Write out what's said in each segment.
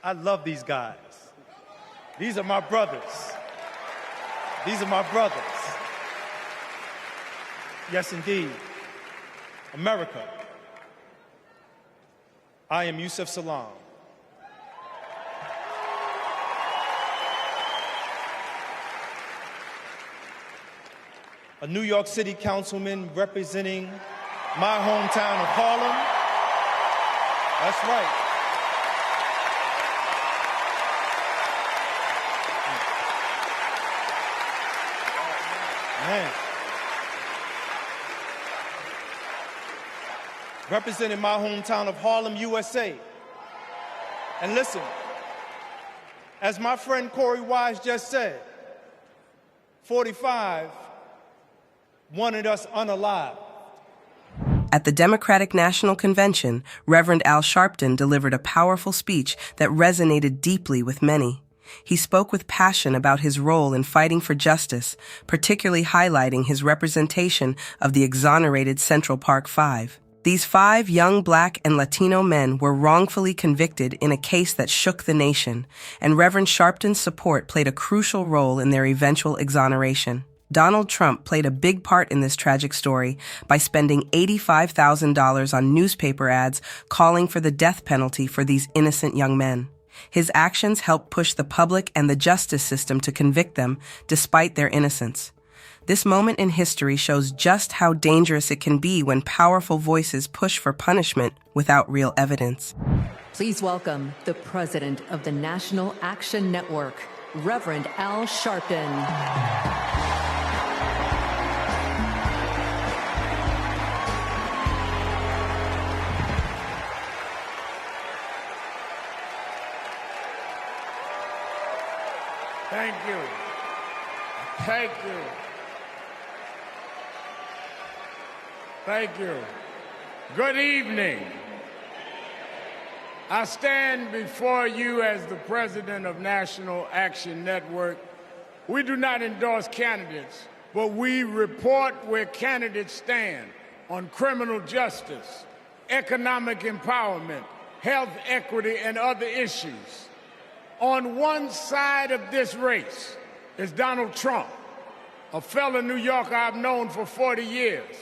I love these guys. These are my brothers. These are my brothers. Yes, indeed. America. I am Yusef Salaam. A New York City councilman representing my hometown of Harlem. That's right. Man. Representing my hometown of Harlem, USA. And listen, as my friend Korey Wise just said, 45 wanted us unalive. At the Democratic National Convention, Reverend Al Sharpton delivered a powerful speech that resonated deeply with many. He spoke with passion about his role in fighting for justice, particularly highlighting his representation of the exonerated Central Park Five. These 5 young Black and Latino men were wrongfully convicted in a case that shook the nation, and Reverend Sharpton's support played a crucial role in their eventual exoneration. Donald Trump played a big part in this tragic story by spending $85,000 on newspaper ads calling for the death penalty for these innocent young men. His actions helped push the public and the justice system to convict them despite their innocence. This moment in history shows just how dangerous it can be when powerful voices push for punishment without real evidence. Please welcome the president of the National Action Network, Reverend Al Sharpton. Thank you. Thank you. Thank you. Good evening. I stand before you as the president of National Action Network. We do not endorse candidates, but we report where candidates stand on criminal justice, economic empowerment, health equity, and other issues. On one side of this race is Donald Trump, a fellow New Yorker I've known for 40 years.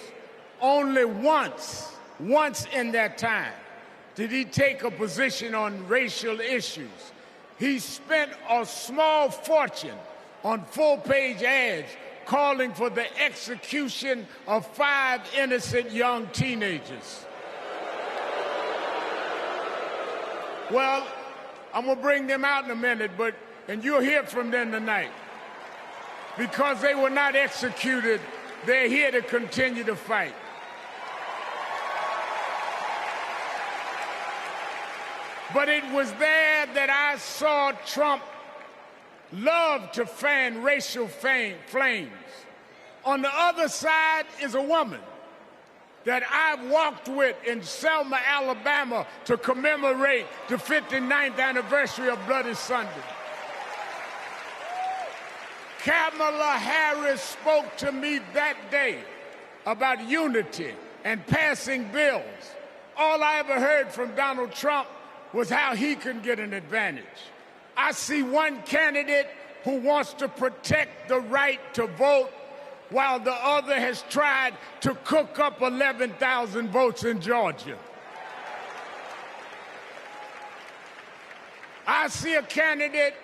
Only once in that time did he take a position on racial issues. He spent a small fortune on full-page ads calling for the execution of 5 innocent young teenagers. Well, I'm going to bring them out in a minute, and you'll hear from them tonight. Because they were not executed, they're here to continue to fight. But it was there that I saw Trump love to fan racial flames. On the other side is a woman that I've walked with in Selma, Alabama to commemorate the 59th anniversary of Bloody Sunday. Kamala Harris spoke to me that day about unity and passing bills. All I ever heard from Donald Trump was how he can get an advantage. I see one candidate who wants to protect the right to vote while the other has tried to cook up 11,000 votes in Georgia. I see a candidate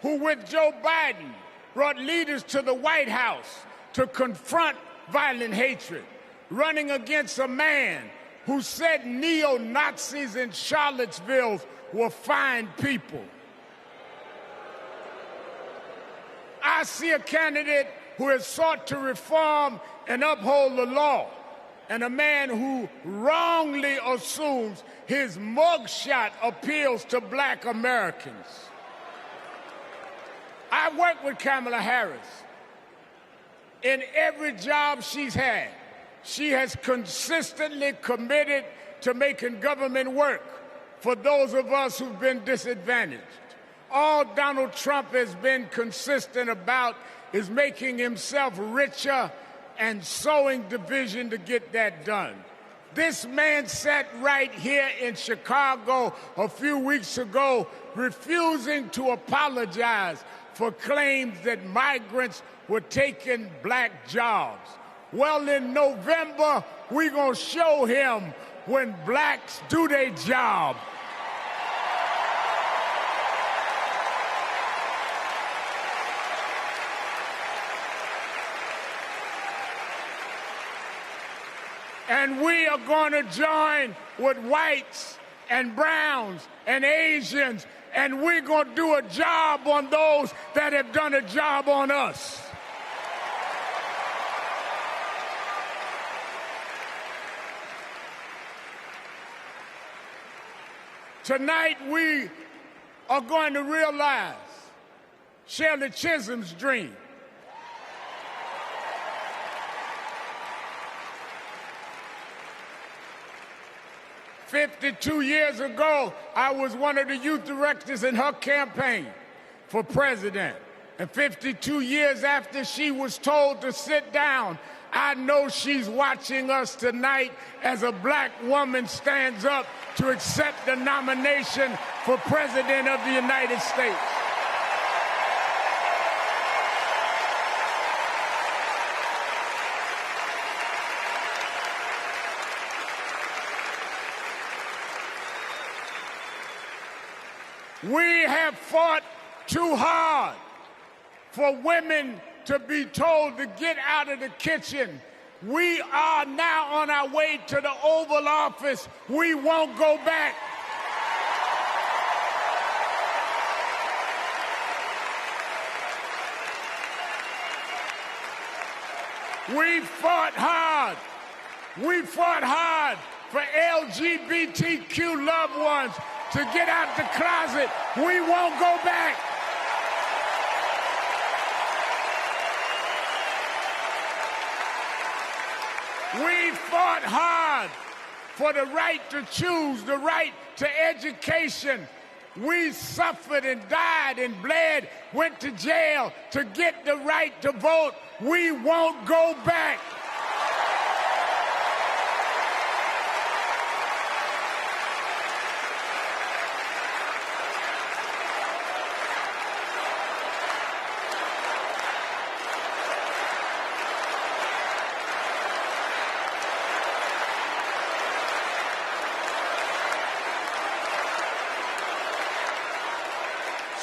who, with Joe Biden, brought leaders to the White House to confront violent hatred, running against a man who said neo-Nazis in Charlottesville were fine people. I see a candidate who has sought to reform and uphold the law, and a man who wrongly assumes his mugshot appeals to Black Americans. I worked with Kamala Harris. In every job she's had, she has consistently committed to making government work for those of us who've been disadvantaged. All Donald Trump has been consistent about is making himself richer and sowing division to get that done. This man sat right here in Chicago a few weeks ago, refusing to apologize for claims that migrants were taking black jobs. Well, in November, we're going to show him when blacks do their job. And we are going to join with whites and browns and Asians, and we're going to do a job on those that have done a job on us. Tonight, we are going to realize Shirley Chisholm's dream. "52 years ago, I was one of the youth directors in her campaign for president. And 52 years after she was told to sit down, I know she's watching us tonight as a black woman stands up to accept the nomination for President of the United States. We have fought too hard for women to be told to get out of the kitchen. We are now on our way to the Oval Office. We won't go back. We fought hard. We fought hard for LGBTQ loved ones to get out the closet. We won't go back. We fought hard for the right to choose, the right to education. We suffered and died and bled, went to jail to get the right to vote. We won't go back.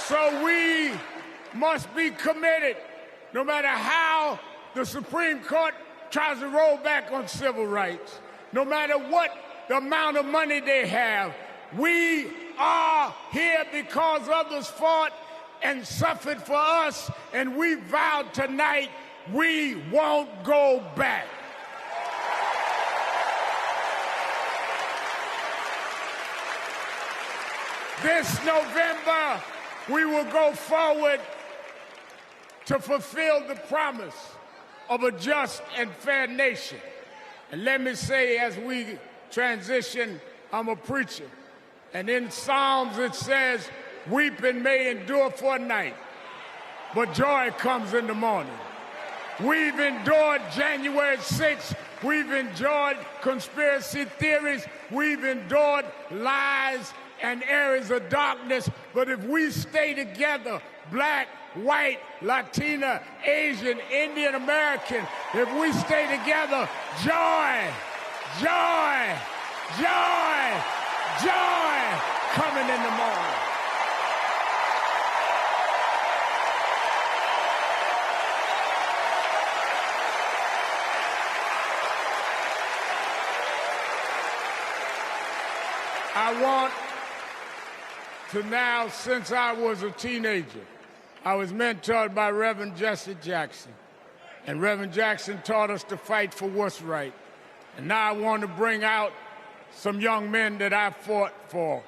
So we must be committed, no matter how the Supreme Court tries to roll back on civil rights, no matter what the amount of money they have. We are here because others fought and suffered for us, and we vowed tonight we won't go back. This November, we will go forward to fulfill the promise of a just and fair nation. And let me say, as we transition, I'm a preacher. And in Psalms it says, weeping may endure for a night, but joy comes in the morning. We've endured January 6th. We've endured conspiracy theories. We've endured lies and areas of darkness, but if we stay together, black, white, Latina, Asian, Indian American, if we stay together, joy, joy, joy, joy coming in the morning. I want to now, since I was a teenager, I was mentored by Reverend Jesse Jackson. And Reverend Jackson taught us to fight for what's right. And now I want to bring out some young men that I fought for.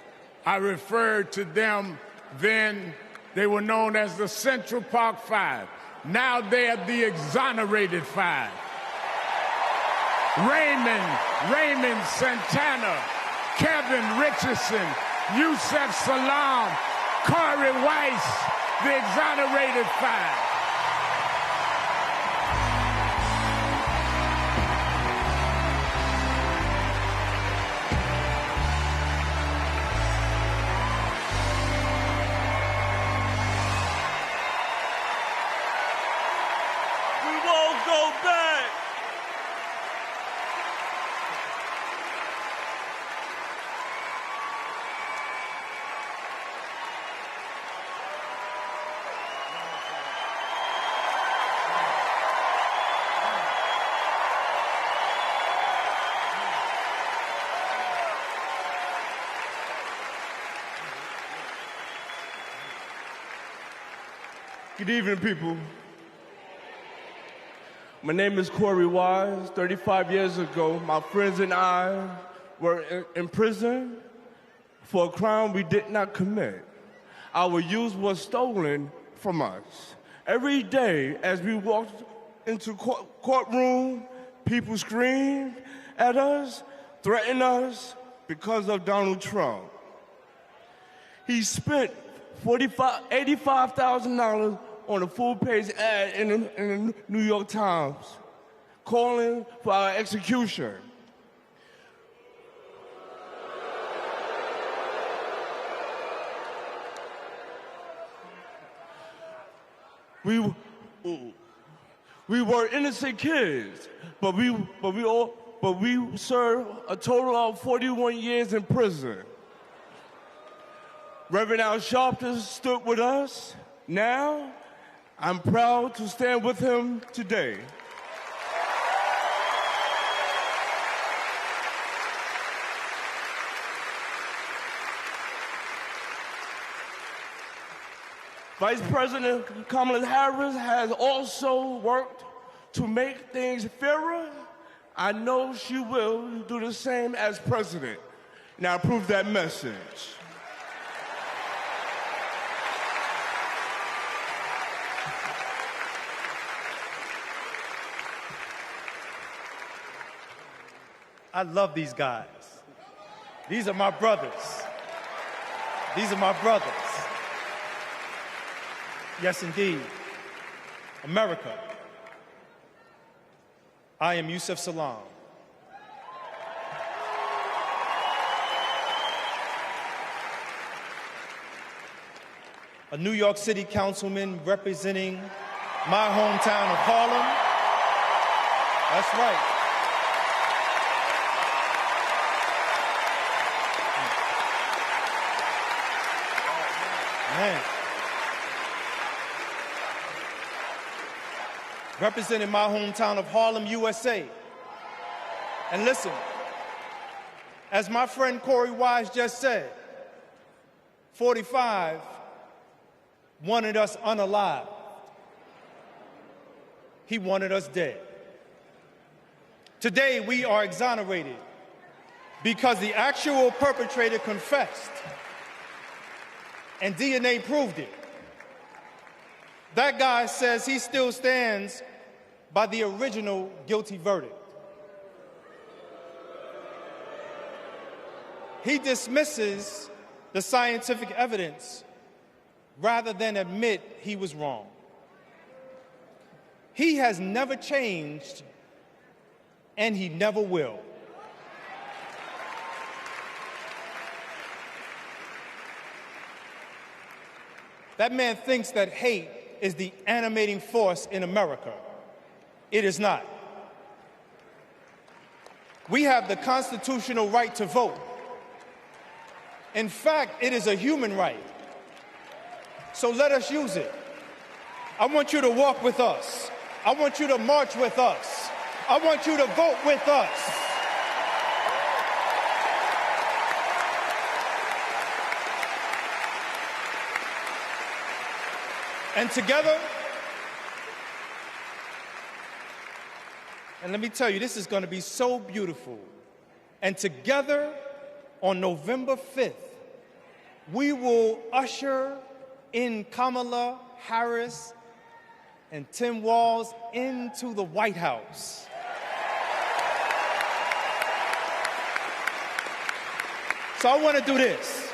I referred to them then. They were known as the Central Park Five. Now they are the Exonerated Five. Raymond Santana, Kevin Richardson, Yusef Salaam, Korey Wise, the Exonerated Five. Good evening, people. My name is Korey Wise. 35 years ago, my friends and I were in prison for a crime we did not commit. Our youth was stolen from us. Every day, as we walked into courtroom, people screamed at us, threatened us because of Donald Trump. He spent $85,000 on a full-page ad in the New York Times, calling for our execution. We were innocent kids, but we served a total of 41 years in prison. Reverend Al Sharpton stood with us. Now, I'm proud to stand with him today. Vice President Kamala Harris has also worked to make things fairer. I know she will do the same as president. Now, approve that message. I love these guys. These are my brothers. These are my brothers. Yes, indeed. America. I am Yusef Salaam. A New York City councilman representing my hometown of Harlem. That's right. Man. Representing my hometown of Harlem, USA. And listen, as my friend Korey Wise just said, 45 wanted us unalive. He wanted us dead. Today, we are exonerated because the actual perpetrator confessed, and DNA proved it. That guy says he still stands by the original guilty verdict. He dismisses the scientific evidence rather than admit he was wrong. He has never changed, and he never will. That man thinks that hate is the animating force in America. It is not. We have the constitutional right to vote. In fact, it is a human right. So let us use it. I want you to walk with us. I want you to march with us. I want you to vote with us. And together, and let me tell you, this is going to be so beautiful. And together, on November 5th, we will usher in Kamala Harris and Tim Walz into the White House. So I want to do this.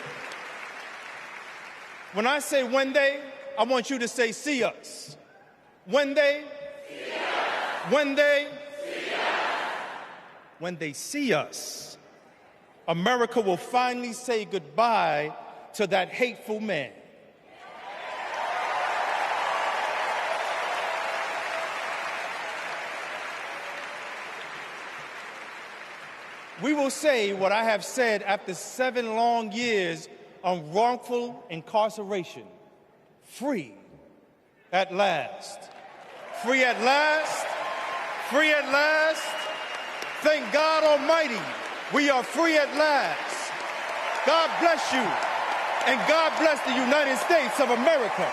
When I say one day, I want you to say, see us. When they see us. When they see us. When they see us, America will finally say goodbye to that hateful man. We will say what I have said after 7 long years on wrongful incarceration. Free at last. Free at last. Free at last. Thank God Almighty, we are free at last. God bless you, and God bless the United States of America.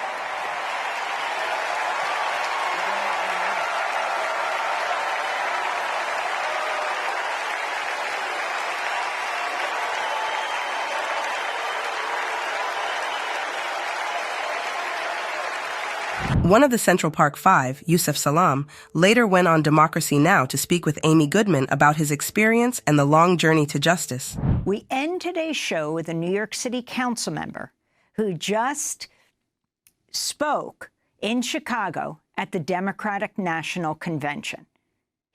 One of the Central Park Five, Yusef Salaam, later went on Democracy Now! To speak with Amy Goodman about his experience and the long journey to justice. We end today's show with a New York City council member who just spoke in Chicago at the Democratic National Convention.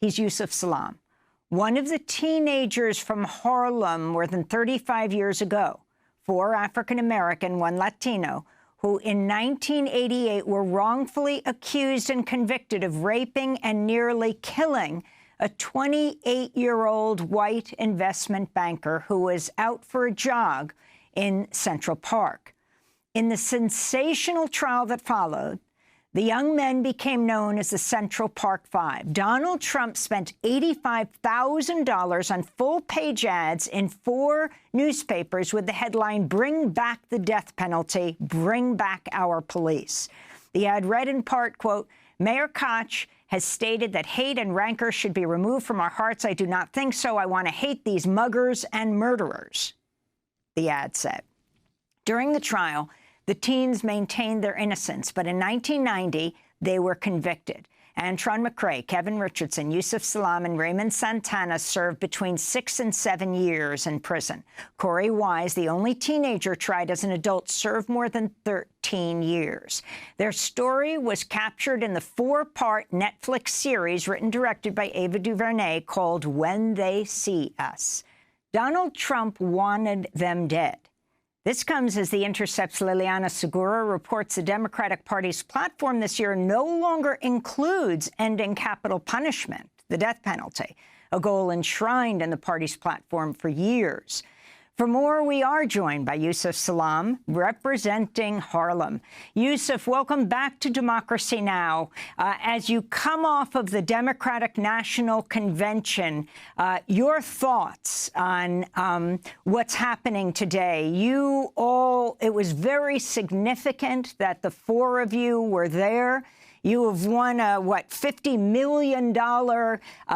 He's Yusef Salaam, one of the teenagers from Harlem more than 35 years ago, 4 African-American, 1 Latino, who in 1988 were wrongfully accused and convicted of raping and nearly killing a 28-year-old white investment banker who was out for a jog in Central Park. In the sensational trial that followed, the young men became known as the Central Park Five. Donald Trump spent $85,000 on full-page ads in 4 newspapers with the headline, "Bring back the death penalty, bring back our police." The ad read in part, quote, "Mayor Koch has stated that hate and rancor should be removed from our hearts. I do not think so. I want to hate these muggers and murderers," the ad said. During the trial, the teens maintained their innocence, but in 1990, they were convicted. Antron McCray, Kevin Richardson, Yusef Salaam, and Raymond Santana served between 6 and 7 years in prison. Korey Wise, the only teenager tried as an adult, served more than 13 years. Their story was captured in the 4-part Netflix series written and directed by Ava DuVernay called When They See Us. Donald Trump wanted them dead. This comes as The Intercept's Liliana Segura reports the Democratic Party's platform this year no longer includes ending capital punishment, the death penalty, a goal enshrined in the party's platform for years. For more, we are joined by Yusef Salaam, representing Harlem. Yusef, welcome back to Democracy Now! As you come off of the Democratic National Convention, your thoughts on what's happening today. It was very significant that the 4 of you were there. You have won a, $50 million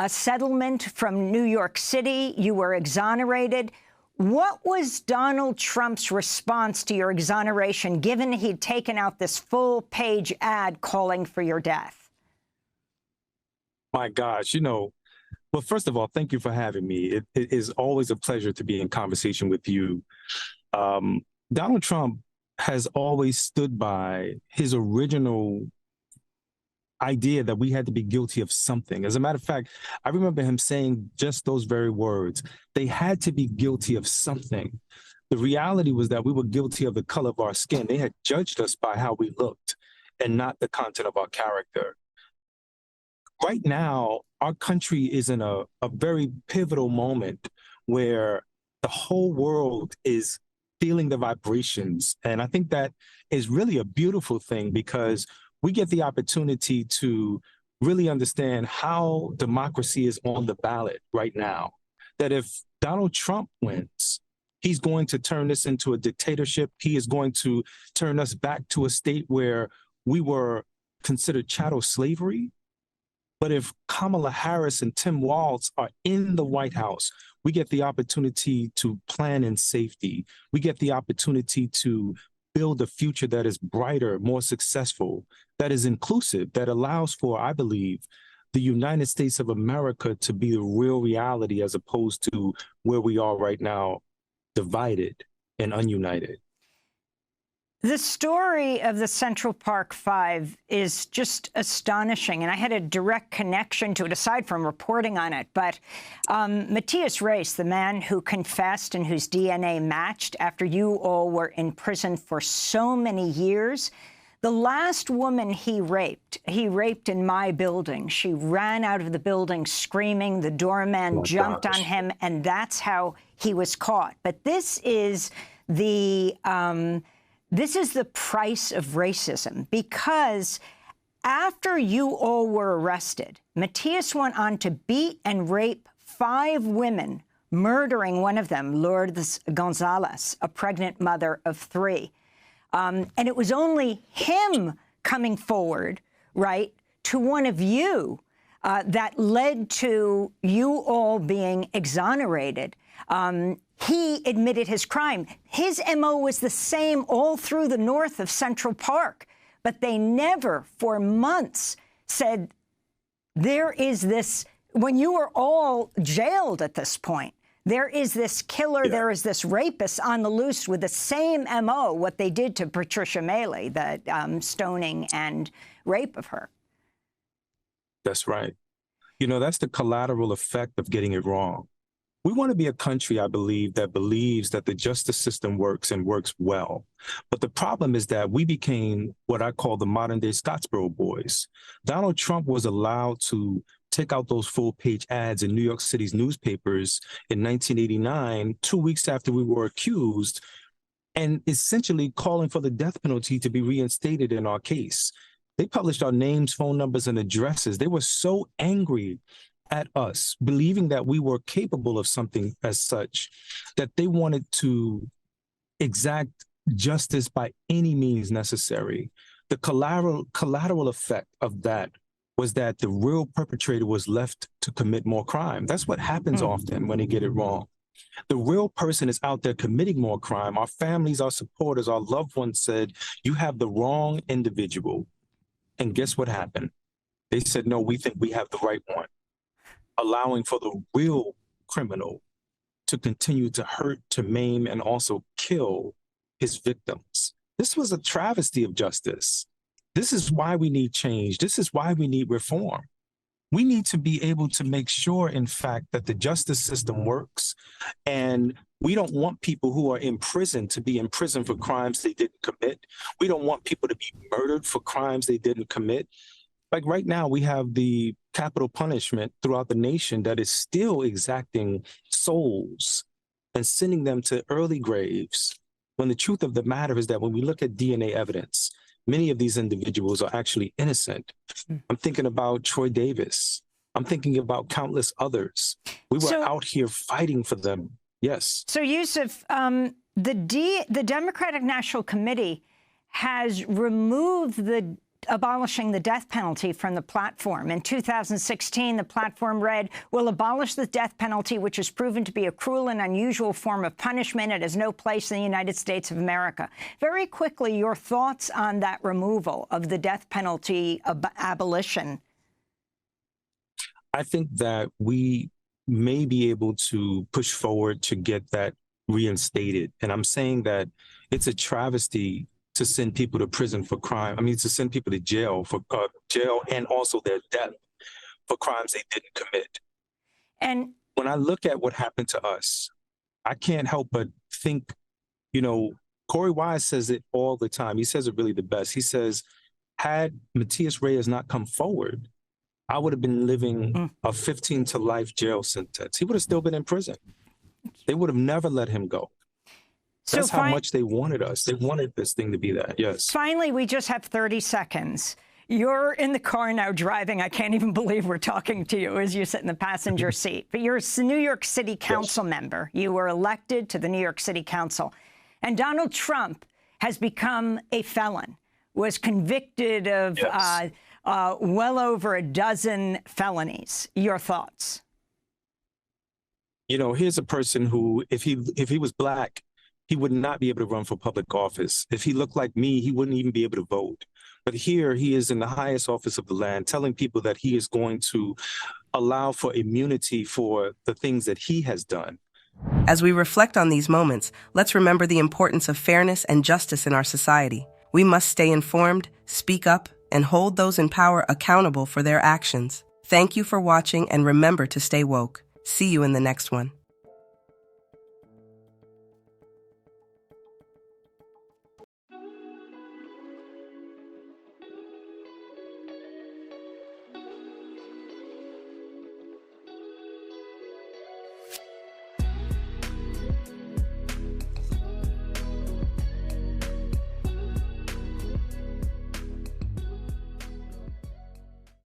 settlement from New York City. You were exonerated. What was Donald Trump's response to your exoneration, given he'd taken out this full-page ad calling for your death? My gosh, well, first of all, thank you for having me. It is always a pleasure to be in conversation with you. Donald Trump has always stood by his original idea that we had to be guilty of something. As a matter of fact, I remember him saying just those very words. They had to be guilty of something. The reality was that we were guilty of the color of our skin. They had judged us by how we looked and not the content of our character. Right now, our country is in a very pivotal moment where the whole world is feeling the vibrations. And I think that is really a beautiful thing, because we get the opportunity to really understand how democracy is on the ballot right now. That if Donald Trump wins, he's going to turn this into a dictatorship. He is going to turn us back to a state where we were considered chattel slavery. But if Kamala Harris and Tim Walz are in the White House, we get the opportunity to plan in safety. We get the opportunity to build a future that is brighter, more successful, that is inclusive, that allows for, I believe, the United States of America to be the real reality, as opposed to where we are right now, divided and ununited. The story of the Central Park Five is just astonishing, and I had a direct connection to it, aside from reporting on it. But Matthias Reis, the man who confessed and whose DNA matched after you all were in prison for so many years, the last woman he raped in my building. She ran out of the building screaming. The doorman jumped on him, and that's how he was caught. But this is the price of racism, because after you all were arrested, Matthias went on to beat and rape 5 women, murdering one of them, Lourdes Gonzalez, a pregnant mother of 3. And it was only him coming forward, right, to one of you that led to you all being exonerated. He admitted his crime. His M.O. was the same all through the north of Central Park. But they never, for months, said, there is this, when you were all jailed at this point, there is this killer, there is this rapist on the loose with the same MO, what they did to Patricia Mailey, the stoning and rape of her. That's right. You know, that's the collateral effect of getting it wrong. We want to be a country, I believe, that believes that the justice system works and works well. But the problem is that we became what I call the modern day Scottsboro Boys. Donald Trump was allowed to take out those full-page ads in New York City's newspapers in 1989, 2 weeks after we were accused, and essentially calling for the death penalty to be reinstated in our case. They published our names, phone numbers, and addresses. They were so angry at us, believing that we were capable of something as such, that they wanted to exact justice by any means necessary. The collateral effect of that was that the real perpetrator was left to commit more crime. That's what happens often when they get it wrong. The real person is out there committing more crime. Our families, our supporters, our loved ones said, you have the wrong individual. And guess what happened? They said, no, we think we have the right one, allowing for the real criminal to continue to hurt, to maim, and also kill his victims. This was a travesty of justice. This is why we need change. This is why we need reform. We need to be able to make sure, in fact, that the justice system works. And we don't want people who are in prison to be in prison for crimes they didn't commit. We don't want people to be murdered for crimes they didn't commit. Like right now, we have the capital punishment throughout the nation that is still exacting souls and sending them to early graves, when the truth of the matter is that when we look at DNA evidence, many of these individuals are actually innocent. I'm thinking about Troy Davis. I'm thinking about countless others. We were out here fighting for them. Yes. So, Yusef, the Democratic National Committee has removed abolishing the death penalty from the platform. In 2016, the platform read, "Will abolish the death penalty, which is proven to be a cruel and unusual form of punishment. It has no place in the United States of America." Very quickly, your thoughts on that removal of the death penalty abolition? I think that we may be able to push forward to get that reinstated. And I'm saying that it's a travesty to send people to prison for crime. I mean, to send people to jail for jail and also their death for crimes they didn't commit. And when I look at what happened to us, I can't help but think, you know, Korey Wise says it all the time. He says it really the best. He says, had Matias Reyes not come forward, I would have been living a 15 to life jail sentence. He would have still been in prison. They would have never let him go. That's how much they wanted us. They wanted this thing to be that, yes. Finally, we just have 30 seconds. You're in the car now driving. I can't even believe we're talking to you as you sit in the passenger seat. But you're a New York City Council member. You were elected to the New York City Council. And Donald Trump has become a felon, was convicted of well over a dozen felonies. Your thoughts? You know, here's a person who, if he was Black, he would not be able to run for public office. If he looked like me, he wouldn't even be able to vote. But here he is in the highest office of the land, telling people that he is going to allow for immunity for the things that he has done. As we reflect on these moments, let's remember the importance of fairness and justice in our society. We must stay informed, speak up, and hold those in power accountable for their actions. Thank you for watching, and remember to stay woke. See you in the next one.